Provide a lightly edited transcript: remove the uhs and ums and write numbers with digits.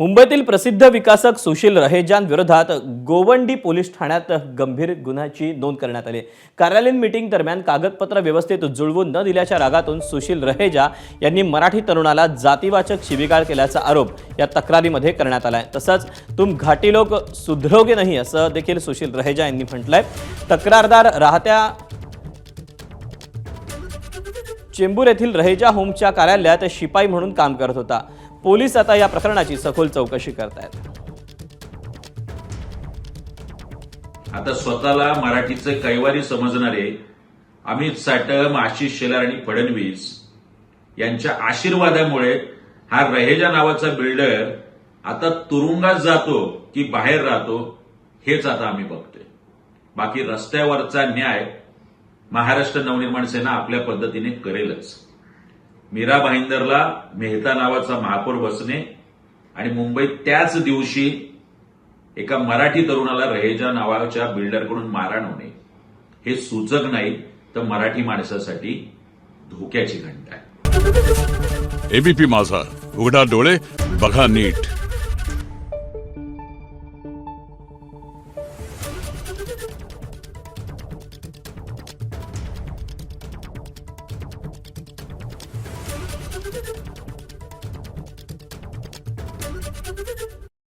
मुंबईतील प्रसिद्ध विकासक सुशील रहेजान विरोधात गोवंडी पोलीस ठाण्यात गंभीर गुन्ह्याची नोंद करण्यात आली। कार्यालयीन मीटिंग दरम्यान कागदपत्र व्यवस्थित जुळवून न दिल्याच्या रागातून सुशील रहेजा यांनी मराठी तरुणाला जातीवाचक शिवीगाळ केल्याचा आरोप या तक्रारीमध्ये करण्यात आलाय। तसंच तुम घाटी लोक सुधरोगे नाही असं देखील सुशील रहेजा यांनी म्हटलंय। तक्रारदार राहत्या चेंबूर येथील रहेजा होमच्या कार्यालयात शिपाई म्हणून काम करत होता। पोलीस आता या प्रकरणाची सखोल चौकशी करतायत। आता स्वतःला मराठीचे कैवारी समजणारे अमित साटम, आशिष शेलार आणि फडणवीस यांच्या आशीर्वादामुळे हा रहेजा नावाचा बिल्डर आता तुरुंगात जातो की बाहेर राहतो हेच आता आम्ही बघतोय। बाकी रस्त्यावरचा न्याय महाराष्ट्र नवनिर्माण सेना आपल्या पद्धतीने करेलच। मीरा भाईंदरला मेहता नावाचा महापौर बसणे आणि मुंबईत त्याच दिवशी एका मराठी तरुणाला रहेजा नावाच्या बिल्डरकडून मारहाण होणे हे सूचक नाही तर मराठी माणसासाठी धोक्याची घंटा आहे। एबीपी माझा, उघडा डोळे बघा नीट।